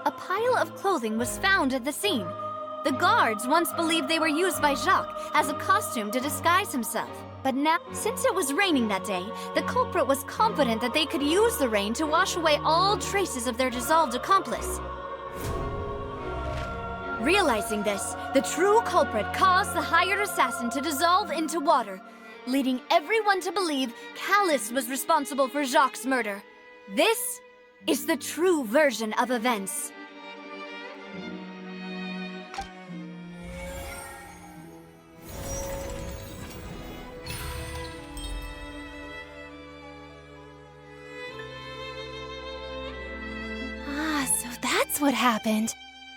a pile of clothing was found at the scene. The guards once believed they were used by Jacques as a costume to disguise himself. But now, since it was raining that day, the culprit was confident that they could use the rain to wash away all traces of their dissolved accomplice. Realizing this, the true culprit caused the hired assassin to dissolve into water, leading everyone to believe Callus was responsible for Jacques' murder. This is the true version of events. So that's what happened.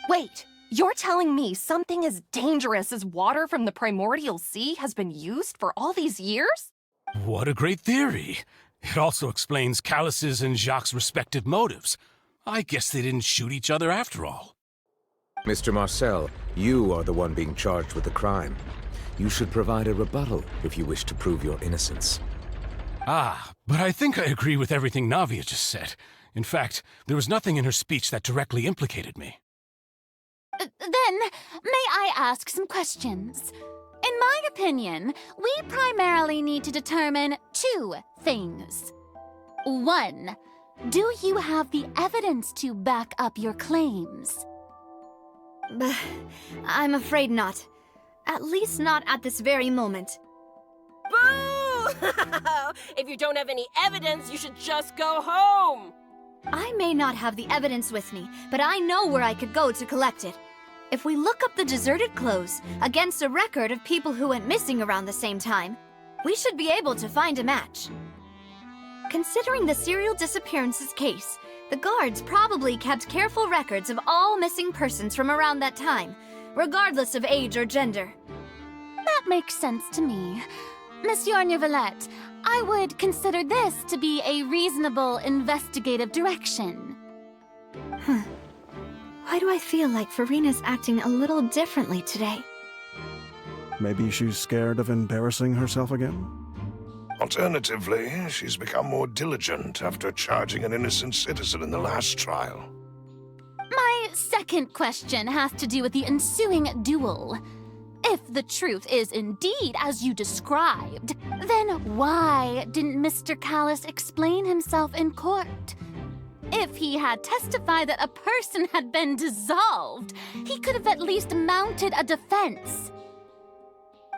Wait, you're telling me something as dangerous as water from the primordial sea has been used for all these years? What a great theory. It also explains Callus's and Jacques' respective motives. I guess they didn't shoot each other after all. Mr. Marcel, you are the one being charged with the crime. You should provide a rebuttal if you wish to prove your innocence. But I think I agree with everything Navia just said. In fact, there was nothing in her speech that directly implicated me. Then, may I ask some questions? In my opinion, we primarily need to determine two things. One, do you have the evidence to back up your claims? I'm afraid not. At least not at this very moment. Boo! If you don't have any evidence, you should just go home! I may not have the evidence with me, but I know where I could go to collect it. If we look up the deserted clothes against a record of people who went missing around the same time, we should be able to find a match. Considering the serial disappearances case, the guards probably kept careful records of all missing persons from around that time, regardless of age or gender. That makes sense to me. Monsieur Neuvillette, I would consider this to be a reasonable investigative direction. Why do I feel like Farina's acting a little differently today? Maybe she's scared of embarrassing herself again? Alternatively, she's become more diligent after charging an innocent citizen in the last trial. My second question has to do with the ensuing duel. If the truth is indeed as you described, then why didn't Mr. Callus explain himself in court? If he had testified that a person had been dissolved, he could have at least mounted a defense.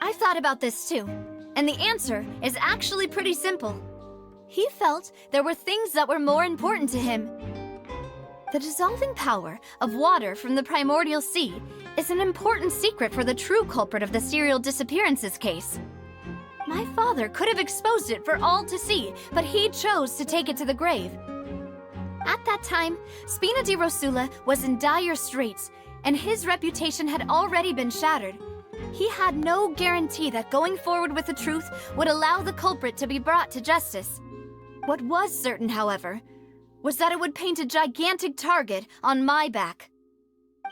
I've thought about this too, and the answer is actually pretty simple. He felt there were things that were more important to him. The dissolving power of water from the primordial sea is an important secret for the true culprit of the serial disappearances case. My father could have exposed it for all to see, but he chose to take it to the grave. At that time, Spina di Rosula was in dire straits, and his reputation had already been shattered. He had no guarantee that going forward with the truth would allow the culprit to be brought to justice. What was certain, however, was that it would paint a gigantic target on my back.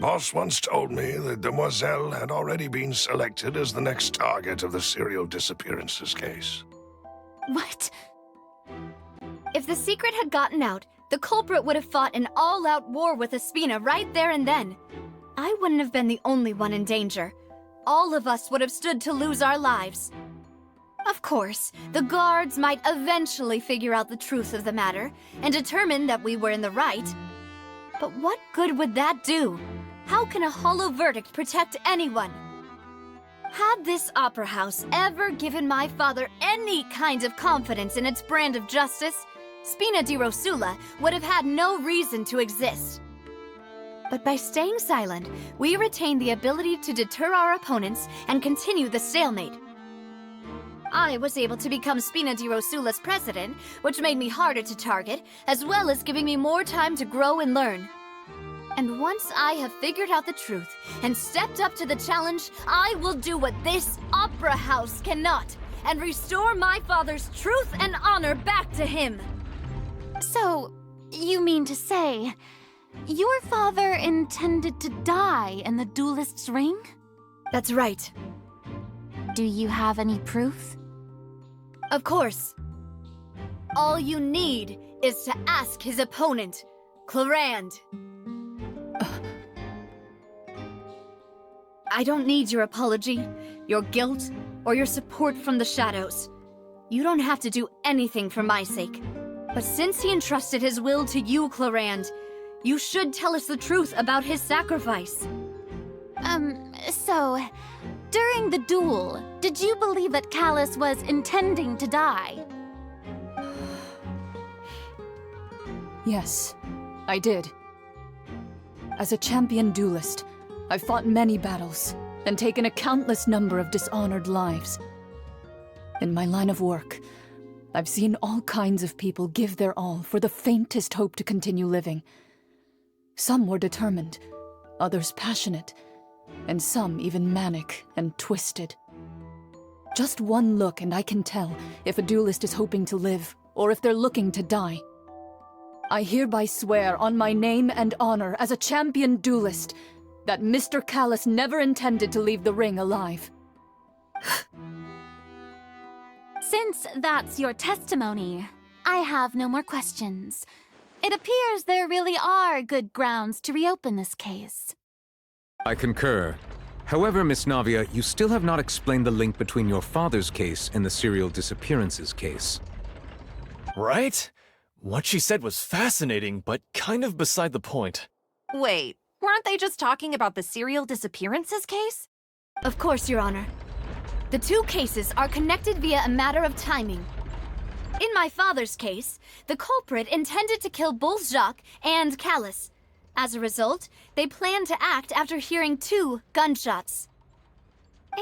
Boss once told me that Demoiselle had already been selected as the next target of the serial disappearances case. What? If the secret had gotten out, the culprit would have fought an all-out war with Espina right there and then. I wouldn't have been the only one in danger. All of us would have stood to lose our lives. Of course, the guards might eventually figure out the truth of the matter and determine that we were in the right. But what good would that do? How can a hollow verdict protect anyone? Had this opera house ever given my father any kind of confidence in its brand of justice, Spina di Rosula would have had no reason to exist. But by staying silent, we retain the ability to deter our opponents and continue the stalemate. I was able to become Spina di Rosula's president, which made me harder to target, as well as giving me more time to grow and learn. And once I have figured out the truth and stepped up to the challenge, I will do what this opera house cannot, and restore my father's truth and honor back to him. So, you mean to say, your father intended to die in the duelist's ring? That's right. Do you have any proof? Of course. All you need is to ask his opponent, Clarand. I don't need your apology, your guilt, or your support from the shadows. You don't have to do anything for my sake. But since he entrusted his will to you, Clarand, you should tell us the truth about his sacrifice. So, during the duel, did you believe that Callus was intending to die? Yes, I did. As a champion duelist, I've fought many battles and taken a countless number of dishonored lives. In my line of work, I've seen all kinds of people give their all for the faintest hope to continue living. Some were determined, others passionate, and some even manic and twisted. Just one look and I can tell if a duelist is hoping to live or if they're looking to die. I hereby swear on my name and honor as a champion duelist that Mr. Callus never intended to leave the ring alive. Since that's your testimony, I have no more questions. It appears there really are good grounds to reopen this case. I concur. However, Miss Navia, you still have not explained the link between your father's case and the serial disappearances case. Right? What she said was fascinating, but kind of beside the point. Wait, weren't they just talking about the serial disappearances case? Of course, Your Honor. The two cases are connected via a matter of timing. In my father's case, the culprit intended to kill both Jacques and Callus. As a result, they planned to act after hearing 2 gunshots.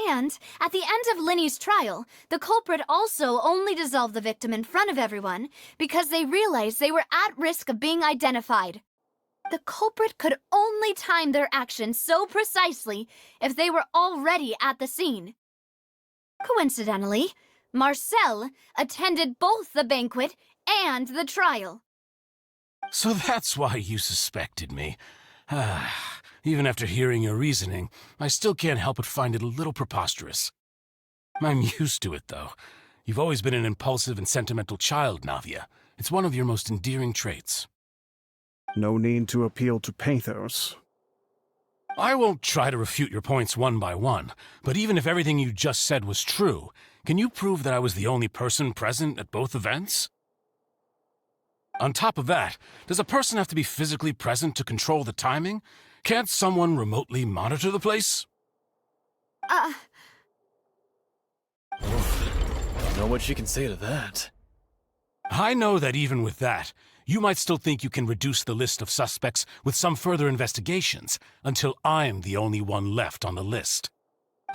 And at the end of Linny's trial, the culprit also only dissolved the victim in front of everyone because they realized they were at risk of being identified. The culprit could only time their actions so precisely if they were already at the scene. Coincidentally, Marcel attended both the banquet and the trial. So that's why you suspected me. Even after hearing your reasoning, I still can't help but find it a little preposterous. I'm used to it, though. You've always been an impulsive and sentimental child, Navia. It's one of your most endearing traits. No need to appeal to pathos. I won't try to refute your points one by one, but even if everything you just said was true, can you prove that I was the only person present at both events? On top of that, does a person have to be physically present to control the timing? Can't someone remotely monitor the place? Don't know what she can say to that. I know that even with that, you might still think you can reduce the list of suspects with some further investigations until I'm the only one left on the list.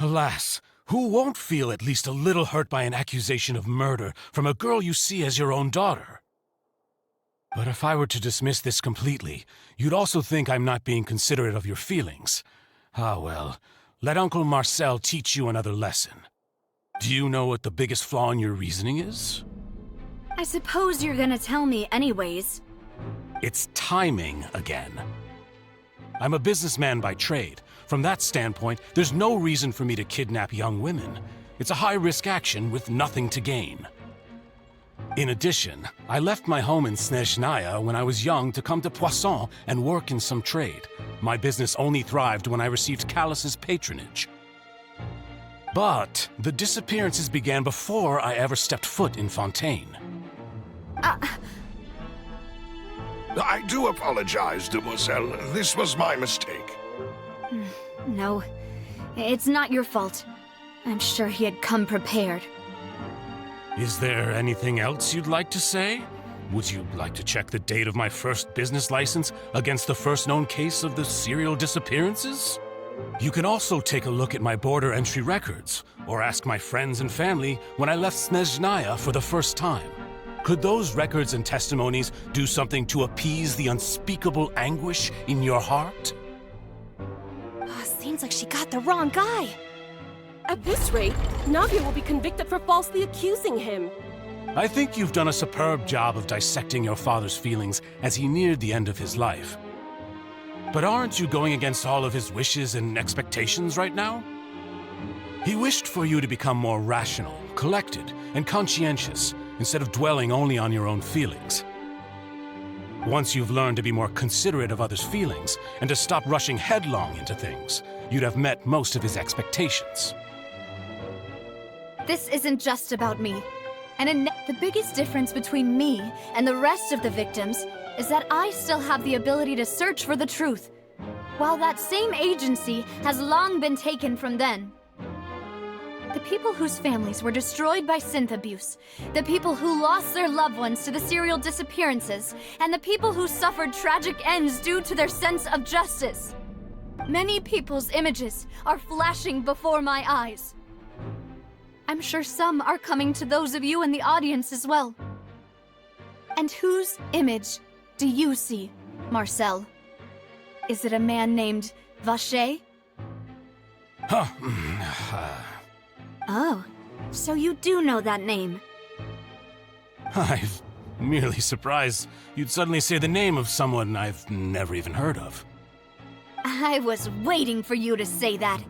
Alas, who won't feel at least a little hurt by an accusation of murder from a girl you see as your own daughter? But if I were to dismiss this completely, you'd also think I'm not being considerate of your feelings. Ah well, let Uncle Marcel teach you another lesson. Do you know what the biggest flaw in your reasoning is? I suppose you're gonna tell me anyways. It's timing again. I'm a businessman by trade. From that standpoint, there's no reason for me to kidnap young women. It's a high-risk action with nothing to gain. In addition, I left my home in Snezhnaya when I was young to come to Poisson and work in some trade. My business only thrived when I received Callus's patronage. But the disappearances began before I ever stepped foot in Fontaine. I do apologize, Demoiselle. This was my mistake. No, it's not your fault. I'm sure he had come prepared. Is there anything else you'd like to say? Would you like to check the date of my first business license against the first known case of the serial disappearances? You can also take a look at my border entry records, or ask my friends and family when I left Snezhnaya for the first time. Could those records and testimonies do something to appease the unspeakable anguish in your heart? Seems like she got the wrong guy. At this rate, Navia will be convicted for falsely accusing him. I think you've done a superb job of dissecting your father's feelings as he neared the end of his life. But aren't you going against all of his wishes and expectations right now? He wished for you to become more rational, collected, and conscientious, instead of dwelling only on your own feelings. Once you've learned to be more considerate of others' feelings and to stop rushing headlong into things, you'd have met most of his expectations. This isn't just about me. And the biggest difference between me and the rest of the victims is that I still have the ability to search for the truth, while that same agency has long been taken from them. The people whose families were destroyed by synth abuse, the people who lost their loved ones to the serial disappearances, and the people who suffered tragic ends due to their sense of justice. Many people's images are flashing before my eyes. I'm sure some are coming to those of you in the audience as well. And whose image do you see, Marcel? Is it a man named Vacher? Huh. Oh, so you do know that name. I'm merely surprised you'd suddenly say the name of someone I've never even heard of. I was waiting for you to say that.